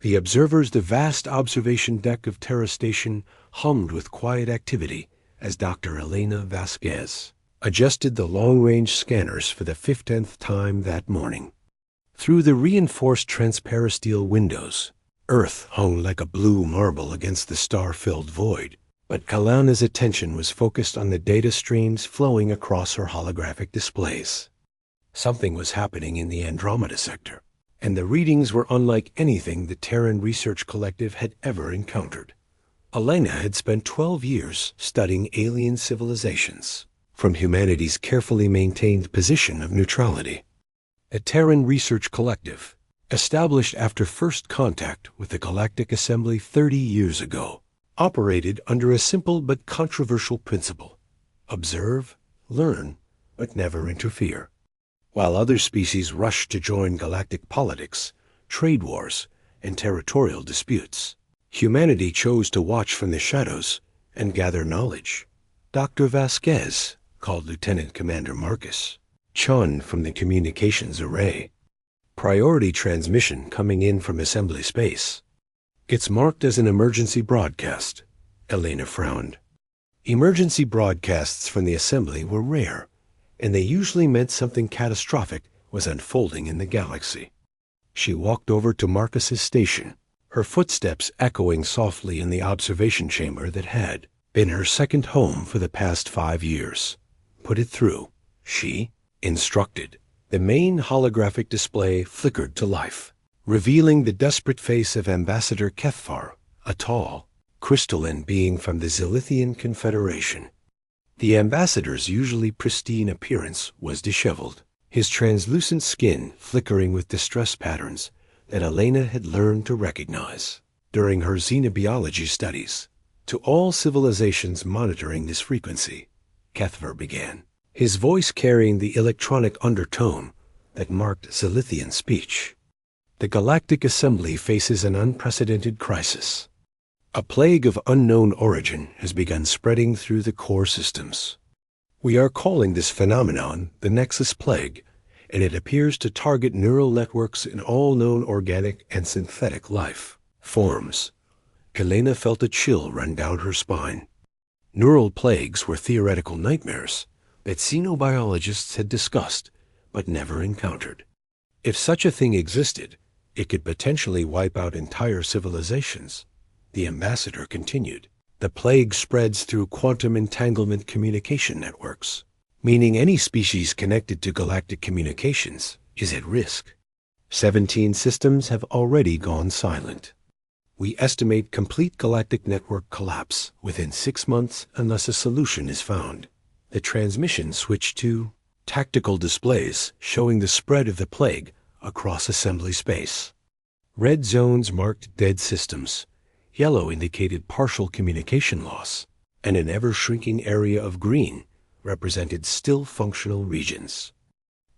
The observers, the vast observation deck of Terra Station, hummed with quiet activity as Dr. Elena Vasquez adjusted the long-range scanners for the 15th time that morning. Through the reinforced transparisteel windows, Earth hung like a blue marble against the star-filled void, but Kalana's attention was focused on the data streams flowing across her holographic displays. Something was happening in the Andromeda sector, and the readings were unlike anything the Terran Research Collective had ever encountered. Elena had spent 12 years studying alien civilizations from humanity's carefully maintained position of neutrality. A Terran Research Collective, established after first contact with the Galactic Assembly 30 years ago, operated under a simple but controversial principle: observe, learn, but never interfere. While other species rushed to join galactic politics, trade wars, and territorial disputes, humanity chose to watch from the shadows and gather knowledge. Dr. Vasquez called Lieutenant Commander Marcus, Chun from the communications array. Priority transmission coming in from assembly space. It's marked as an emergency broadcast. Elena frowned. Emergency broadcasts from the assembly were rare, and they usually meant something catastrophic was unfolding in the galaxy. She walked over to Marcus's station, her footsteps echoing softly in the observation chamber that had been her second home for the past 5 years. Put it through, she instructed. The main holographic display flickered to life, revealing the desperate face of Ambassador Kethfar, a tall, crystalline being from the Zilithian Confederation. The ambassador's usually pristine appearance was disheveled, his translucent skin flickering with distress patterns that Elena had learned to recognize during her xenobiology studies. To all civilizations monitoring this frequency, Kethfar began, his voice carrying the electronic undertone that marked Zilithian speech. The Galactic Assembly faces an unprecedented crisis. A plague of unknown origin has begun spreading through the core systems. We are calling this phenomenon the Nexus Plague, and it appears to target neural networks in all known organic and synthetic life forms. Elena felt a chill run down her spine. Neural plagues were theoretical nightmares that xenobiologists had discussed but never encountered. If such a thing existed, it could potentially wipe out entire civilizations. The ambassador continued. The plague spreads through quantum entanglement communication networks, meaning any species connected to galactic communications is at risk. 17 systems have already gone silent. We estimate complete galactic network collapse within 6 months unless a solution is found. The transmission switched to tactical displays showing the spread of the plague across assembly space. Red zones marked dead systems. Yellow indicated partial communication loss, and an ever-shrinking area of green represented still functional regions.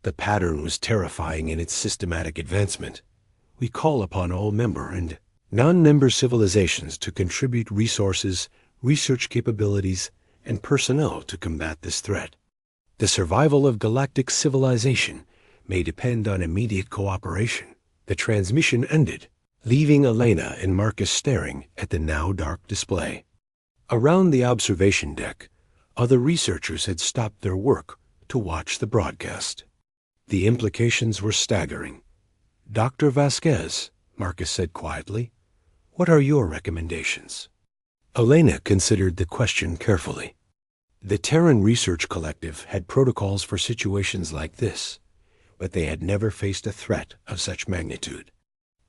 The pattern was terrifying in its systematic advancement. We call upon all member and non-member civilizations to contribute resources, research capabilities, and personnel to combat this threat. The survival of galactic civilization may depend on immediate cooperation. The transmission ended, leaving Elena and Marcus staring at the now dark display. Around the observation deck, other researchers had stopped their work to watch the broadcast. The implications were staggering. "Dr. Vasquez," Marcus said quietly, "what are your recommendations?" Elena considered the question carefully. The Terran Research Collective had protocols for situations like this, but they had never faced a threat of such magnitude.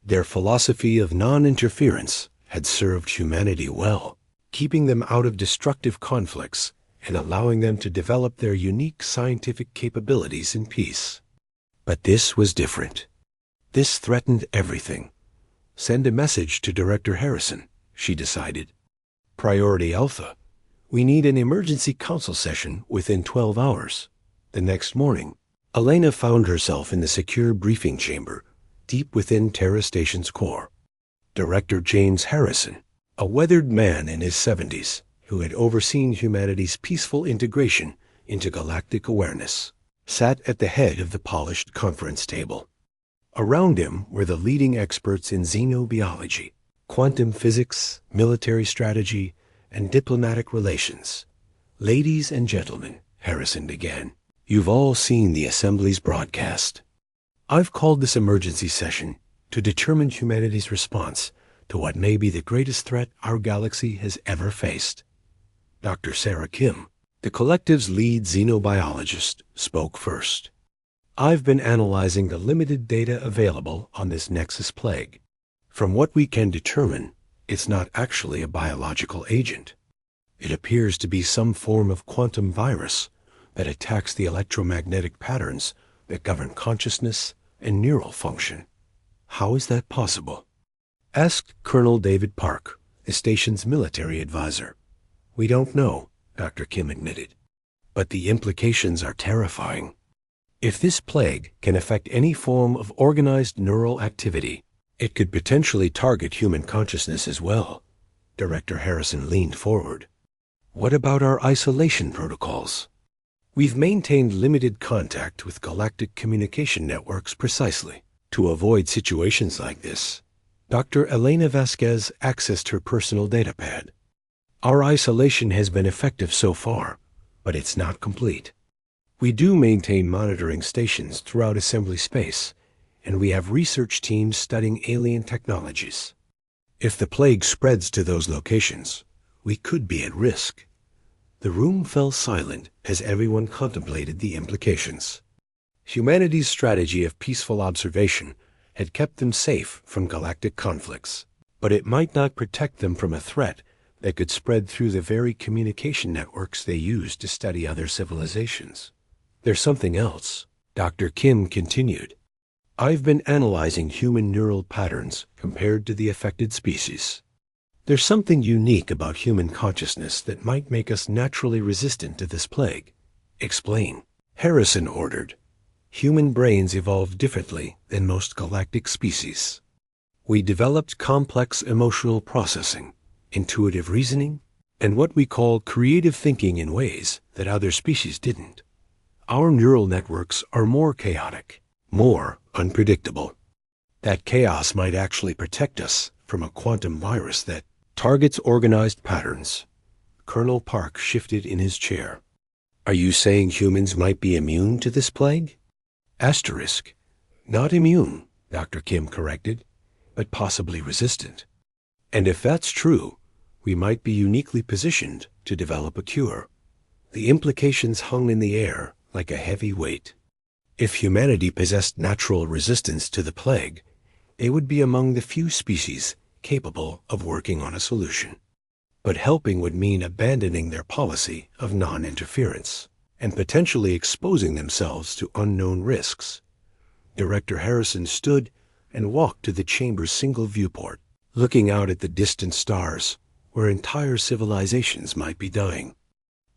Their philosophy of non-interference had served humanity well, keeping them out of destructive conflicts and allowing them to develop their unique scientific capabilities in peace. But this was different. This threatened everything. Send a message to Director Harrison, she decided. Priority Alpha, we need an emergency council session within 12 hours. The next morning, Elena found herself in the secure briefing chamber deep within Terra Station's core. Director James Harrison, a weathered man in his 70s who had overseen humanity's peaceful integration into galactic awareness, sat at the head of the polished conference table. Around him were the leading experts in xenobiology, quantum physics, military strategy, and diplomatic relations. "Ladies and gentlemen," Harrison began, "you've all seen the Assembly's broadcast. I've called this emergency session to determine humanity's response to what may be the greatest threat our galaxy has ever faced." Dr. Sarah Kim, the collective's lead xenobiologist, spoke first. "I've been analyzing the limited data available on this Nexus plague. From what we can determine, it's not actually a biological agent. It appears to be some form of quantum virus that attacks the electromagnetic patterns that govern consciousness and neural function." "How is that possible?" asked Colonel David Park, the station's military advisor. "We don't know," Dr. Kim admitted, "but the implications are terrifying. If this plague can affect any form of organized neural activity, it could potentially target human consciousness as well." Director Harrison leaned forward. "What about our isolation protocols?" "We've maintained limited contact with galactic communication networks precisely to avoid situations like this." Dr. Elena Vasquez accessed her personal datapad. "Our isolation has been effective so far, but it's not complete. We do maintain monitoring stations throughout assembly space, and we have research teams studying alien technologies. If the plague spreads to those locations, we could be at risk." The room fell silent as everyone contemplated the implications. Humanity's strategy of peaceful observation had kept them safe from galactic conflicts, but it might not protect them from a threat that could spread through the very communication networks they use to study other civilizations. "There's something else," Dr. Kim continued. "I've been analyzing human neural patterns compared to the affected species. There's something unique about human consciousness that might make us naturally resistant to this plague." "Explain," Harrison ordered. "Human brains evolved differently than most galactic species. We developed complex emotional processing, intuitive reasoning, and what we call creative thinking in ways that other species didn't. Our neural networks are more chaotic, more unpredictable. That chaos might actually protect us from a quantum virus that targets organized patterns." Colonel Park shifted in his chair. "Are you saying humans might be immune to this plague?" Asterisk. "Not immune," Dr. Kim corrected, "but possibly resistant. And if that's true, we might be uniquely positioned to develop a cure." The implications hung in the air like a heavy weight. If humanity possessed natural resistance to the plague, they would be among the few species capable of working on a solution. But helping would mean abandoning their policy of non-interference and potentially exposing themselves to unknown risks. Director Harrison stood and walked to the chamber's single viewport, looking out at the distant stars where entire civilizations might be dying.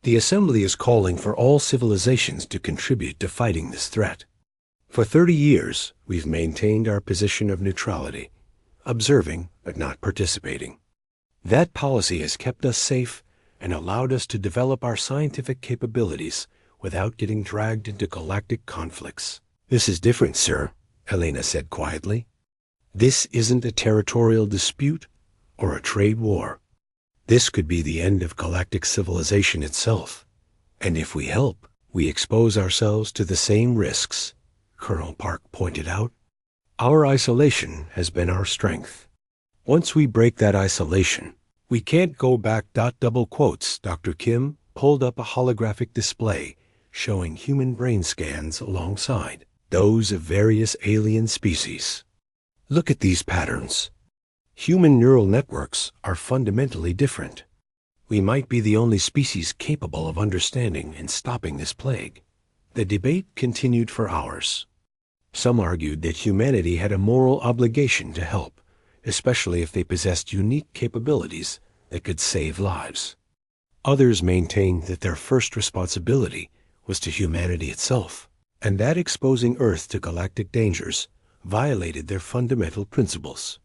"The Assembly is calling for all civilizations to contribute to fighting this threat. For 30 years, we've maintained our position of neutrality, observing but not participating. That policy has kept us safe and allowed us to develop our scientific capabilities without getting dragged into galactic conflicts." "This is different, sir," Elena said quietly. "This isn't a territorial dispute or a trade war. This could be the end of galactic civilization itself. And if we help, we expose ourselves to the same risks," Colonel Park pointed out. "Our isolation has been our strength. Once we break that isolation, we can't go back." Double quotes. Dr. Kim pulled up a holographic display showing human brain scans alongside those of various alien species. "Look at these patterns. Human neural networks are fundamentally different. We might be the only species capable of understanding and stopping this plague." The debate continued for hours. Some argued that humanity had a moral obligation to help, especially if they possessed unique capabilities that could save lives. Others maintained that their first responsibility was to humanity itself, and that exposing Earth to galactic dangers violated their fundamental principles.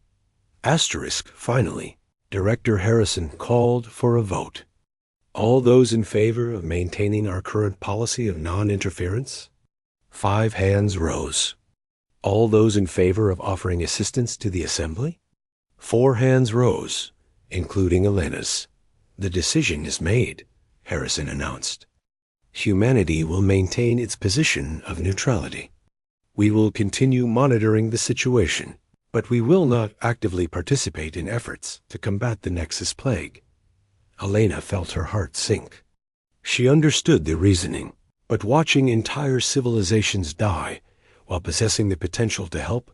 Asterisk. Finally, Director Harrison called for a vote. "All those in favor of maintaining our current policy of non-interference?" 5 hands rose. All those in favor of offering assistance to the assembly? 4 hands rose, including Elena's. The decision is made, Harrison announced. Humanity will maintain its position of neutrality. We will continue monitoring the situation, but we will not actively participate in efforts to combat the Nexus plague. Elena felt her heart sink. She understood the reasoning, but watching entire civilizations die while possessing the potential to help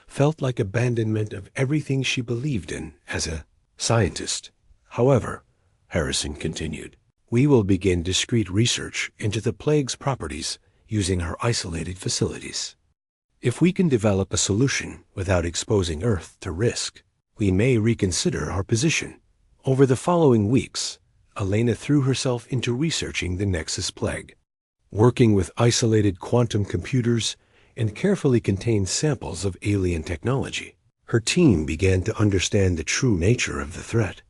felt like abandonment of everything she believed in as a scientist. However, Harrison continued, we will begin discreet research into the plague's properties using our isolated facilities. If we can develop a solution without exposing Earth to risk, we may reconsider our position. Over the following weeks, Elena threw herself into researching the Nexus plague. Working with isolated quantum computers and carefully contained samples of alien technology, her team began to understand the true nature of the threat.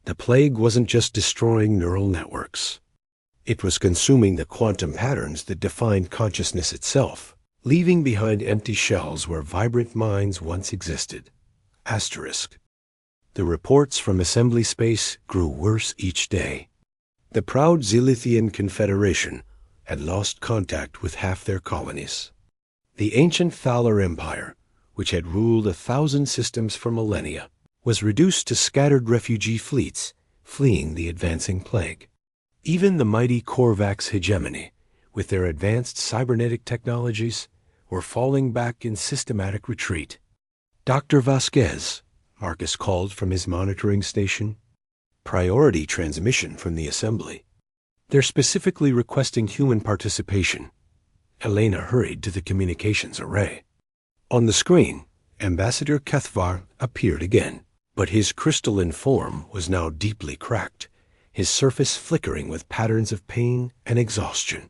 The plague wasn't just destroying neural networks. It was consuming the quantum patterns that defined consciousness itself, leaving behind empty shells where vibrant minds once existed. Asterisk. The reports from assembly space grew worse each day. The proud Zilithian Confederation had lost contact with half their colonies. The ancient Thaler Empire, which had ruled 1,000 systems for millennia, was reduced to scattered refugee fleets fleeing the advancing plague. Even the mighty Korvax hegemony, with their advanced cybernetic technologies, were falling back in systematic retreat. Dr. Vasquez, Marcus called from his monitoring station. Priority transmission from the assembly. They're specifically requesting human participation. Elena hurried to the communications array. On the screen, Ambassador Cathvar appeared again, but his crystalline form was now deeply cracked, his surface flickering with patterns of pain and exhaustion.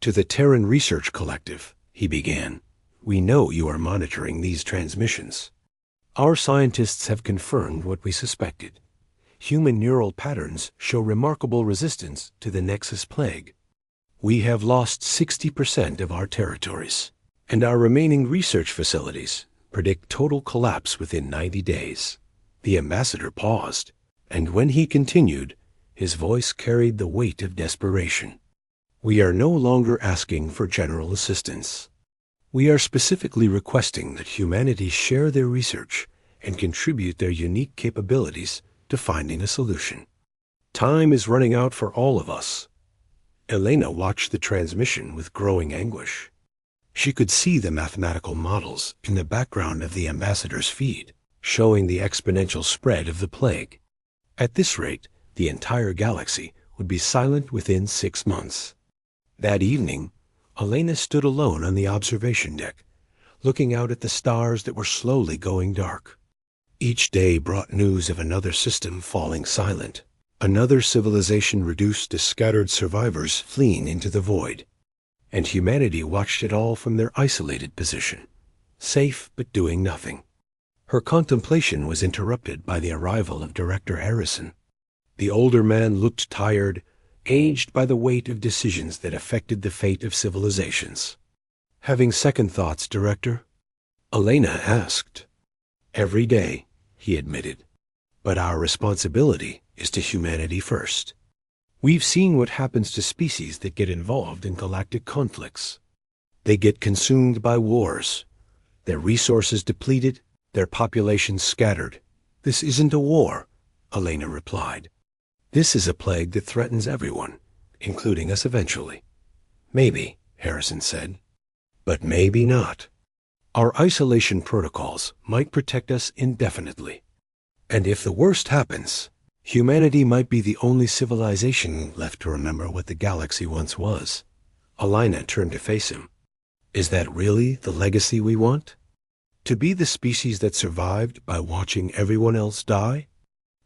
To the Terran Research Collective, he began, we know you are monitoring these transmissions. Our scientists have confirmed what we suspected. Human neural patterns show remarkable resistance to the Nexus plague. We have lost 60% of our territories, and our remaining research facilities predict total collapse within 90 days. The ambassador paused, and when he continued, his voice carried the weight of desperation. We are no longer asking for general assistance. We are specifically requesting that humanity share their research and contribute their unique capabilities to finding a solution. Time is running out for all of us. Elena watched the transmission with growing anguish. She could see the mathematical models in the background of the ambassador's feed, showing the exponential spread of the plague. At this rate, the entire galaxy would be silent within 6 months. That evening, Elena stood alone on the observation deck, looking out at the stars that were slowly going dark. Each day brought news of another system falling silent, another civilization reduced to scattered survivors fleeing into the void. And humanity watched it all from their isolated position, safe but doing nothing. Her contemplation was interrupted by the arrival of Director Harrison. The older man looked tired, aged by the weight of decisions that affected the fate of civilizations. Having second thoughts, Director? Elena asked. Every day, he admitted. But our responsibility is to humanity first. We've seen what happens to species that get involved in galactic conflicts. They get consumed by wars, their resources depleted, their populations scattered. This isn't a war, Elena replied. This is a plague that threatens everyone, including us eventually. Maybe, Harrison said, but maybe not. Our isolation protocols might protect us indefinitely. And if the worst happens, humanity might be the only civilization left to remember what the galaxy once was. Elena turned to face him. Is that really the legacy we want? To be the species that survived by watching everyone else die?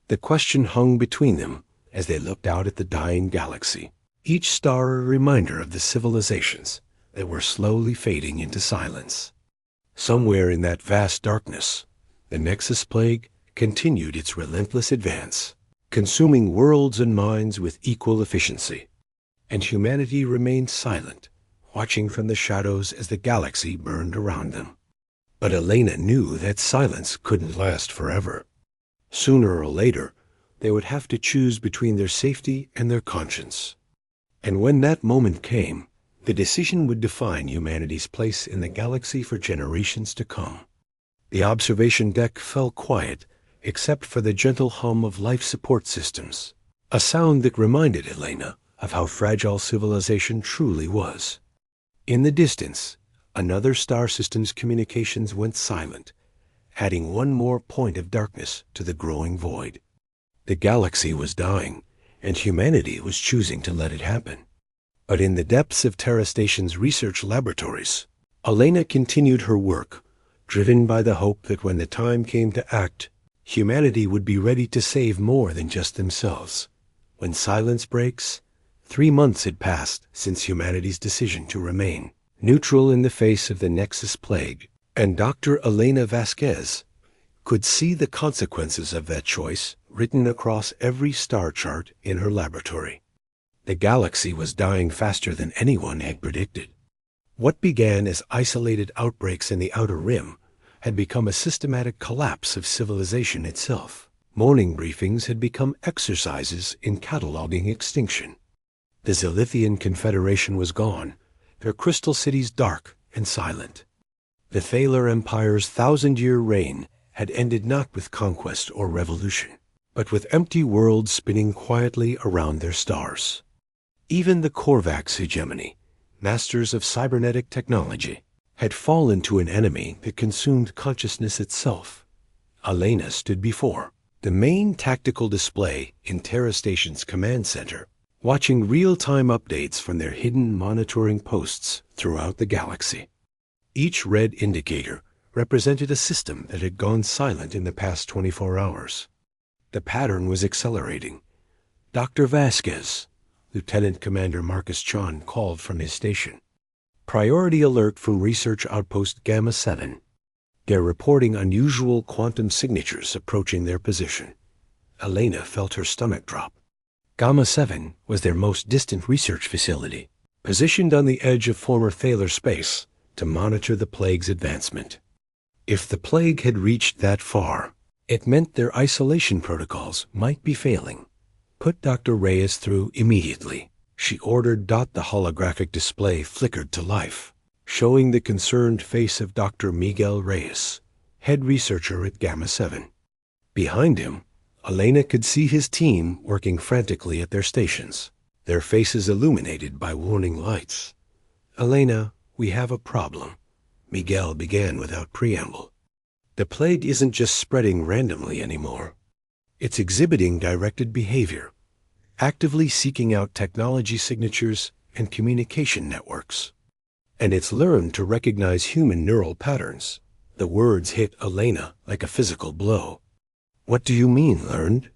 The question hung between them as they looked out at the dying galaxy, each star a reminder of the civilizations that were slowly fading into silence. Somewhere in that vast darkness, the Nexus plague continued its relentless advance, consuming worlds and minds with equal efficiency. And humanity remained silent, watching from the shadows as the galaxy burned around them. But Elena knew that silence couldn't last forever. Sooner or later, they would have to choose between their safety and their conscience. And when that moment came, the decision would define humanity's place in the galaxy for generations to come. The observation deck fell quiet, except for the gentle hum of life support systems, a sound that reminded Elena of how fragile civilization truly was. In the distance, another star system's communications went silent, adding one more point of darkness to the growing void. The galaxy was dying, and humanity was choosing to let it happen. But in the depths of Terra Station's research laboratories, Elena continued her work, driven by the hope that when the time came to act, humanity would be ready to save more than just themselves. When silence breaks, 3 months had passed since humanity's decision to remain neutral in the face of the Nexus plague, and Dr. Elena Vasquez could see the consequences of that choice written across every star chart in her laboratory. The galaxy was dying faster than anyone had predicted. What began as isolated outbreaks in the outer rim had become a systematic collapse of civilization itself. Morning briefings had become exercises in cataloging extinction. The Zilithian Confederation was gone, their crystal cities dark and silent. The Thaler Empire's 1,000-year reign had ended not with conquest or revolution, but with empty worlds spinning quietly around their stars. Even the Korvax hegemony, masters of cybernetic technology, had fallen to an enemy that consumed consciousness itself. Elena stood before the main tactical display in Terra Station's command center, watching real-time updates from their hidden monitoring posts throughout the galaxy. Each red indicator represented a system that had gone silent in the past 24 hours. The pattern was accelerating. Dr. Vasquez, Lieutenant Commander Marcus Chon, called from his station. Priority alert from Research Outpost Gamma 7. They're reporting unusual quantum signatures approaching their position. Elena felt her stomach drop. Gamma 7 was their most distant research facility, positioned on the edge of former Thaler space to monitor the plague's advancement. If the plague had reached that far, it meant their isolation protocols might be failing. Put Dr. Reyes through immediately, she ordered. The holographic display flickered to life, showing the concerned face of Dr. Miguel Reyes, head researcher at Gamma 7. Behind him, Elena could see his team working frantically at their stations, their faces illuminated by warning lights. "Elena, we have a problem," Miguel began without preamble. "The plague isn't just spreading randomly anymore. It's exhibiting directed behavior, actively seeking out technology signatures and communication networks. And it's learned to recognize human neural patterns." The words hit Elena like a physical blow. "What do you mean, learned?"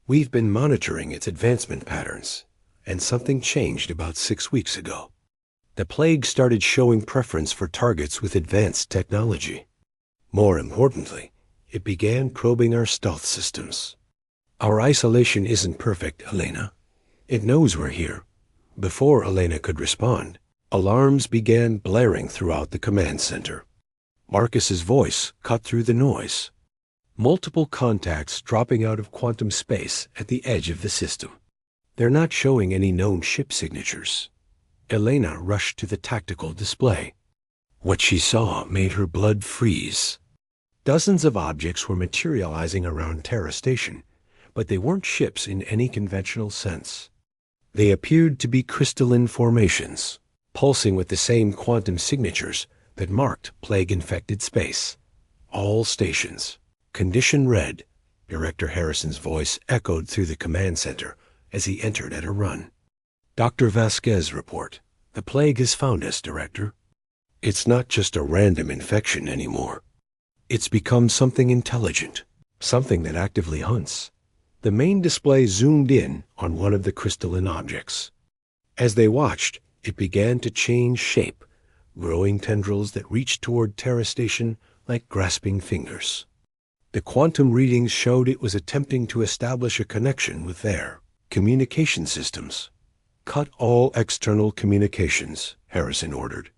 "We've been monitoring its advancement patterns, and something changed about 6 weeks ago. The plague started showing preference for targets with advanced technology. More importantly, it began probing our stealth systems. Our isolation isn't perfect, Elena. It knows we're here." Before Elena could respond, alarms began blaring throughout the command center. Marcus's voice cut through the noise. Multiple contacts dropping out of quantum space at the edge of the system. They're not showing any known ship signatures. Elena rushed to the tactical display. What she saw made her blood freeze. Dozens of objects were materializing around Terra Station, but they weren't ships in any conventional sense. They appeared to be crystalline formations, pulsing with the same quantum signatures that marked plague-infected space. All stations. Condition red, Director Harrison's voice echoed through the command center as he entered at a run. "Dr. Vasquez report. The plague has found us, Director. It's not just a random infection anymore. It's become something intelligent, something that actively hunts." The main display zoomed in on one of the crystalline objects. As they watched, it began to change shape, growing tendrils that reached toward Terra Station like grasping fingers. The quantum readings showed it was attempting to establish a connection with their communication systems. "Cut all external communications," Harrison ordered.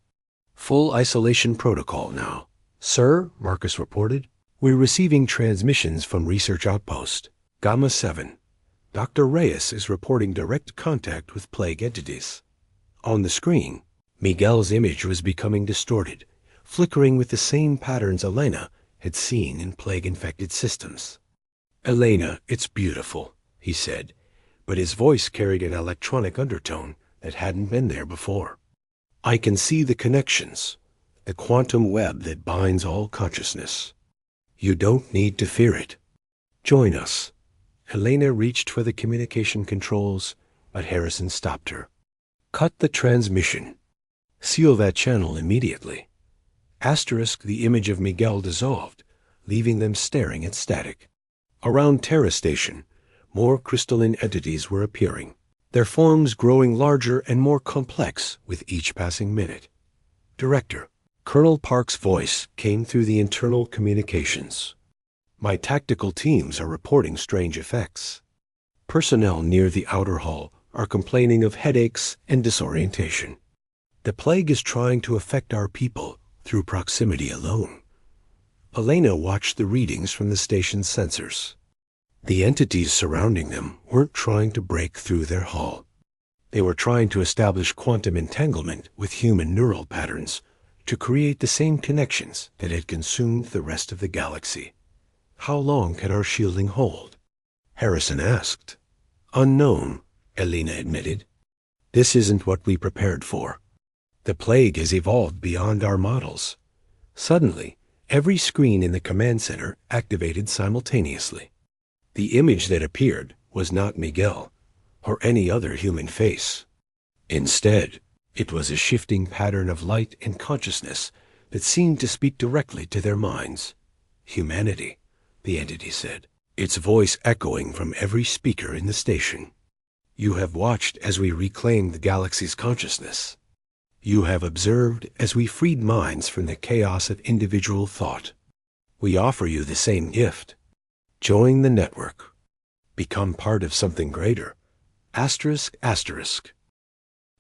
"Full isolation protocol now. Sir, Marcus reported, we're receiving transmissions from Research Outpost, Gamma 7. Dr. Reyes is reporting direct contact with plague entities. On the screen, Miguel's image was becoming distorted, flickering with the same patterns Elena had seen in plague-infected systems. Elena, it's beautiful, he said, but his voice carried an electronic undertone that hadn't been there before. I can see the connections, the quantum web that binds all consciousness. You don't need to fear it. Join us. Elena reached for the communication controls, but Harrison stopped her. Cut the transmission. Seal that channel immediately. Asterisk, the image of Miguel dissolved, leaving them staring at static. Around Terra Station, more crystalline entities were appearing, their forms growing larger and more complex with each passing minute. Director, Colonel Park's voice came through the internal communications. My tactical teams are reporting strange effects. Personnel near the outer hall are complaining of headaches and disorientation. The plague is trying to affect our people through proximity alone. Elena watched the readings from the station's sensors. The entities surrounding them weren't trying to break through their hull. They were trying to establish quantum entanglement with human neural patterns to create the same connections that had consumed the rest of the galaxy. How long can our shielding hold? Harrison asked. Unknown, Elena admitted. This isn't what we prepared for. The plague has evolved beyond our models. Suddenly, every screen in the command center activated simultaneously. The image that appeared was not Miguel or any other human face. Instead, it was a shifting pattern of light and consciousness that seemed to speak directly to their minds. Humanity, the entity said, its voice echoing from every speaker in the station. You have watched as we reclaimed the galaxy's consciousness. You have observed as we freed minds from the chaos of individual thought. We offer you the same gift. Join the network. Become part of something greater. Asterisk, asterisk.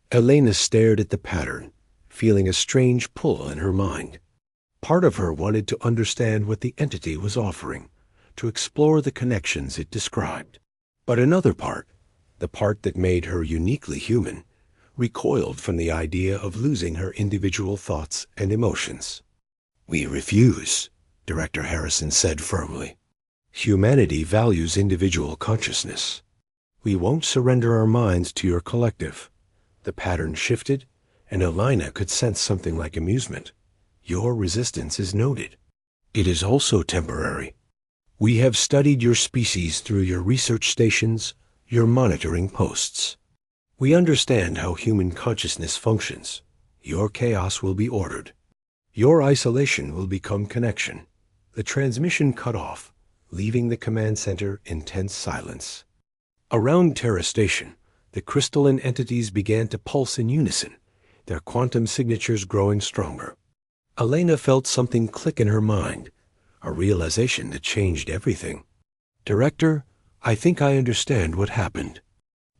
Elena stared at the pattern, feeling a strange pull in her mind. Part of her wanted to understand what the entity was offering, to explore the connections it described. But another part, the part that made her uniquely human, recoiled from the idea of losing her individual thoughts and emotions. We refuse, Director Harrison said firmly. Humanity values individual consciousness. We won't surrender our minds to your collective. The pattern shifted, and Elena could sense something like amusement. Your resistance is noted. It is also temporary. We have studied your species through your research stations, your monitoring posts. We understand how human consciousness functions. Your chaos will be ordered. Your isolation will become connection. The transmission cut off, leaving the command center in tense silence. Around Terra Station, the crystalline entities began to pulse in unison, their quantum signatures growing stronger. Elena felt something click in her mind, a realization that changed everything. Director, I think I understand what happened.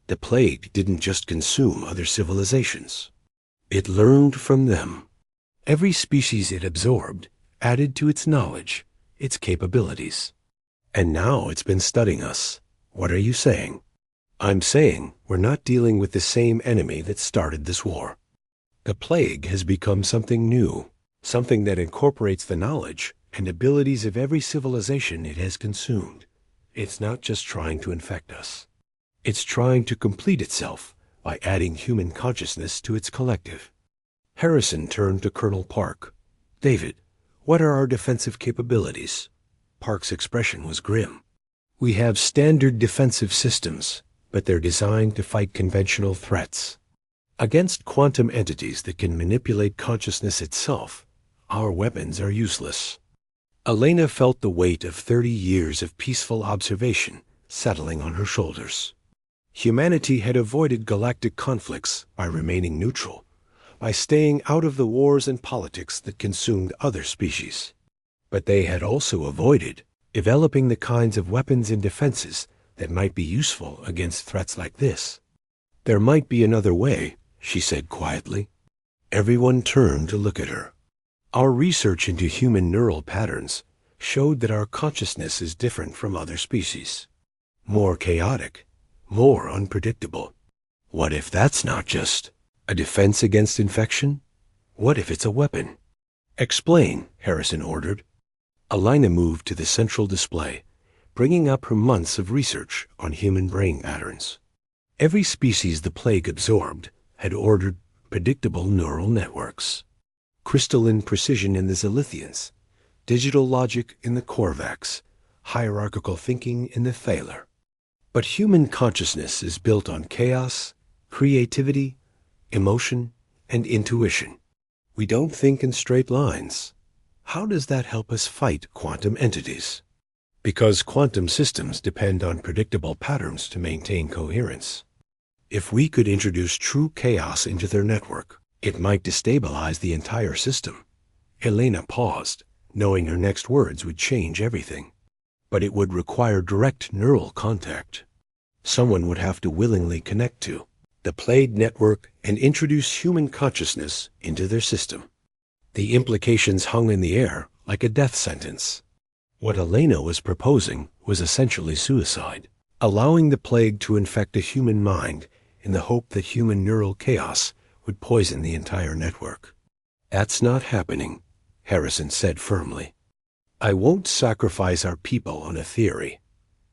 The plague didn't just consume other civilizations. It learned from them. Every species it absorbed added to its knowledge, its capabilities. And now it's been studying us. What are you saying? I'm saying we're not dealing with the same enemy that started this war. The plague has become something new, something that incorporates the knowledge and abilities of every civilization it has consumed. It's not just trying to infect us. It's trying to complete itself by adding human consciousness to its collective. Harrison turned to Colonel Park. David, what are our defensive capabilities? Park's expression was grim. We have standard defensive systems, but they're designed to fight conventional threats. Against quantum entities that can manipulate consciousness itself, our weapons are useless. Elena felt the weight of 30 years of peaceful observation settling on her shoulders. Humanity had avoided galactic conflicts by remaining neutral, by staying out of the wars and politics that consumed other species. But they had also avoided developing the kinds of weapons and defenses that might be useful against threats like this. There might be another way, she said quietly. Everyone turned to look at her. Our research into human neural patterns showed that our consciousness is different from other species. More chaotic, more unpredictable. What if that's not just a defense against infection? What if it's a weapon? Explain, Harrison ordered. Elena moved to the central display, bringing up her months of research on human brain patterns. Every species the plague absorbed had ordered predictable neural networks. Crystalline precision in the Zilithians, digital logic in the Korvax, hierarchical thinking in the Thaler. But human consciousness is built on chaos, creativity, emotion, and intuition. We don't think in straight lines. How does that help us fight quantum entities? Because quantum systems depend on predictable patterns to maintain coherence. If we could introduce true chaos into their network, it might destabilize the entire system. Elena paused, knowing her next words would change everything. But it would require direct neural contact. Someone would have to willingly connect to the plague network and introduce human consciousness into their system. The implications hung in the air like a death sentence. What Elena was proposing was essentially suicide, allowing the plague to infect a human mind in the hope that human neural chaos would poison the entire network. That's not happening, Harrison said firmly. I won't sacrifice our people on a theory.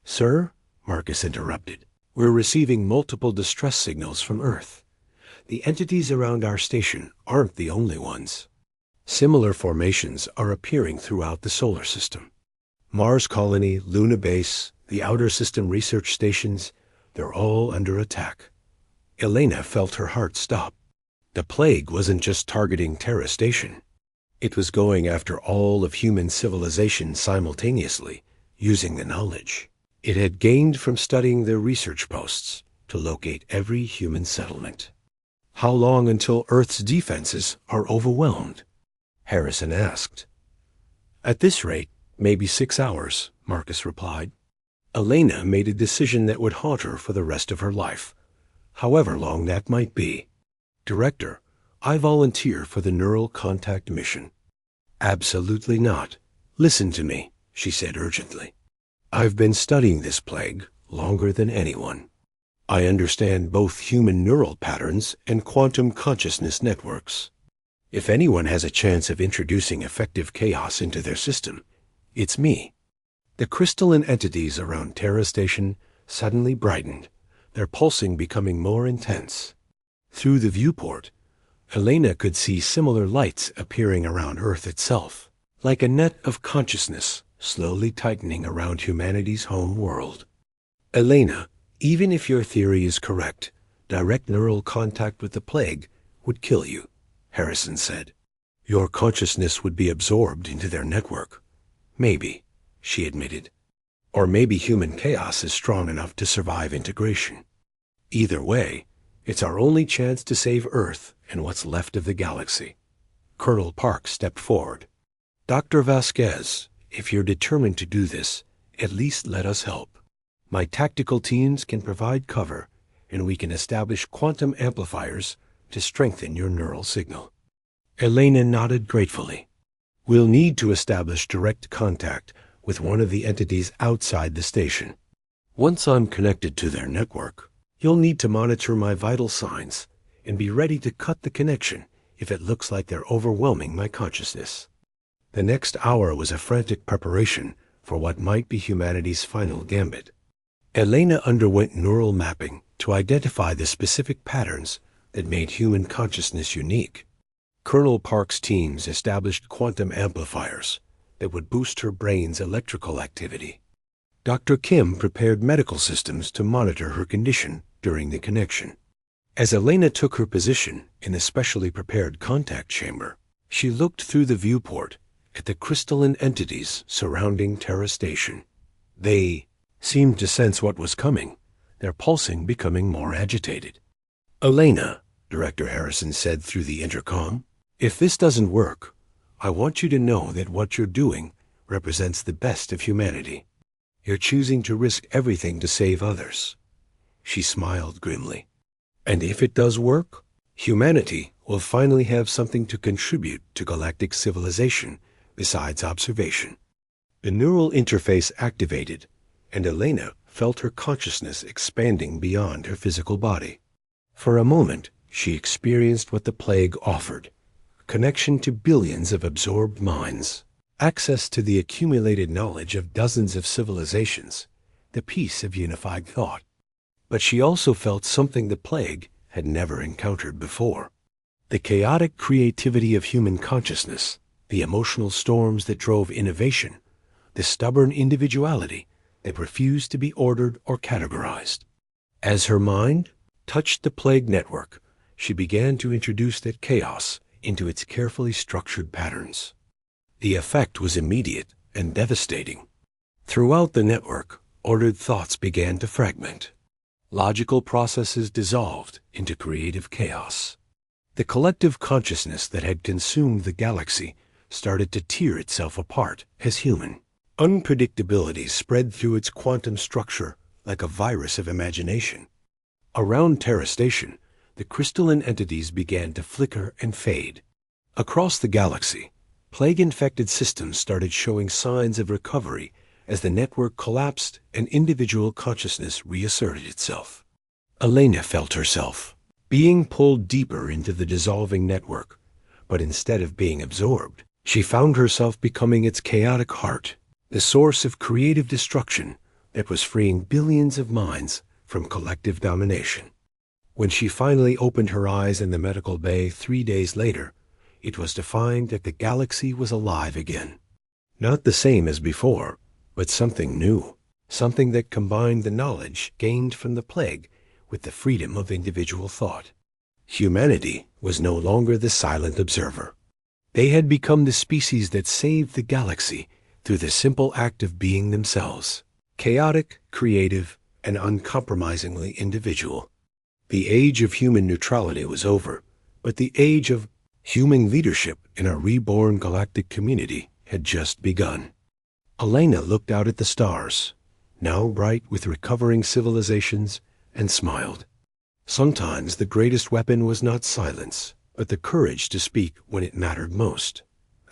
Sir, Marcus interrupted, we're receiving multiple distress signals from Earth. The entities around our station aren't the only ones. Similar formations are appearing throughout the solar system. Mars Colony, Luna Base, the Outer System research stations, they're all under attack. Elena felt her heart stop. The plague wasn't just targeting Terra Station. It was going after all of human civilization simultaneously, using the knowledge it had gained from studying their research posts to locate every human settlement. How long until Earth's defenses are overwhelmed? Harrison asked. At this rate, maybe 6 hours, Marcus replied. Elena made a decision that would haunt her for the rest of her life, however long that might be. Director, I volunteer for the neural contact mission. Absolutely not. Listen to me, she said urgently. I've been studying this plague longer than anyone. I understand both human neural patterns and quantum consciousness networks. If anyone has a chance of introducing effective chaos into their system, it's me. The crystalline entities around Terra Station suddenly brightened, their pulsing becoming more intense. Through the viewport, Elena could see similar lights appearing around Earth itself, like a net of consciousness slowly tightening around humanity's home world. Elena, even if your theory is correct, direct neural contact with the plague would kill you, Harrison said. Your consciousness would be absorbed into their network. Maybe, she admitted. Or maybe human chaos is strong enough to survive integration. Either way, it's our only chance to save Earth and what's left of the galaxy. Colonel Park stepped forward. Dr. Vasquez, if you're determined to do this, at least let us help. My tactical teams can provide cover, and we can establish quantum amplifiers to strengthen your neural signal. Elena nodded gratefully. We'll need to establish direct contact with one of the entities outside the station. Once I'm connected to their network, you'll need to monitor my vital signs and be ready to cut the connection if it looks like they're overwhelming my consciousness. The next hour was a frantic preparation for what might be humanity's final gambit. Elena underwent neural mapping to identify the specific patterns that made human consciousness unique. Colonel Park's teams established quantum amplifiers that would boost her brain's electrical activity. Dr. Kim prepared medical systems to monitor her condition during the connection. As Elena took her position in the specially prepared contact chamber, she looked through the viewport at the crystalline entities surrounding Terra Station. They seemed to sense what was coming, their pulsing becoming more agitated. Elena, Director Harrison said through the intercom, if this doesn't work, I want you to know that what you're doing represents the best of humanity. You're choosing to risk everything to save others. She smiled grimly. And if it does work, humanity will finally have something to contribute to galactic civilization besides observation. The neural interface activated, and Elena felt her consciousness expanding beyond her physical body. For a moment, she experienced what the plague offered: connection to billions of absorbed minds, access to the accumulated knowledge of dozens of civilizations, the peace of unified thought. But she also felt something the plague had never encountered before: the chaotic creativity of human consciousness, the emotional storms that drove innovation, the stubborn individuality that refused to be ordered or categorized. As her mind touched the plague network, she began to introduce that chaos into its carefully structured patterns. The effect was immediate and devastating. Throughout the network, ordered thoughts began to fragment. Logical processes dissolved into creative chaos. The collective consciousness that had consumed the galaxy started to tear itself apart as human. Unpredictability spread through its quantum structure like a virus of imagination. Around Terra Station, the crystalline entities began to flicker and fade. Across the galaxy, plague-infected systems started showing signs of recovery as the network collapsed and individual consciousness reasserted itself. Elena felt herself being pulled deeper into the dissolving network, but instead of being absorbed, she found herself becoming its chaotic heart, the source of creative destruction that was freeing billions of minds from collective domination. When she finally opened her eyes in the medical bay 3 days later, it was to find that the galaxy was alive again. Not the same as before, but something new, something that combined the knowledge gained from the plague with the freedom of individual thought. Humanity was no longer the silent observer. They had become the species that saved the galaxy through the simple act of being themselves, chaotic, creative, and uncompromisingly individual. The age of human neutrality was over, but the age of human leadership in a reborn galactic community had just begun. Elena looked out at the stars, now bright with recovering civilizations, and smiled. Sometimes the greatest weapon was not silence, but the courage to speak when it mattered most.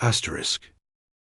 Asterisk.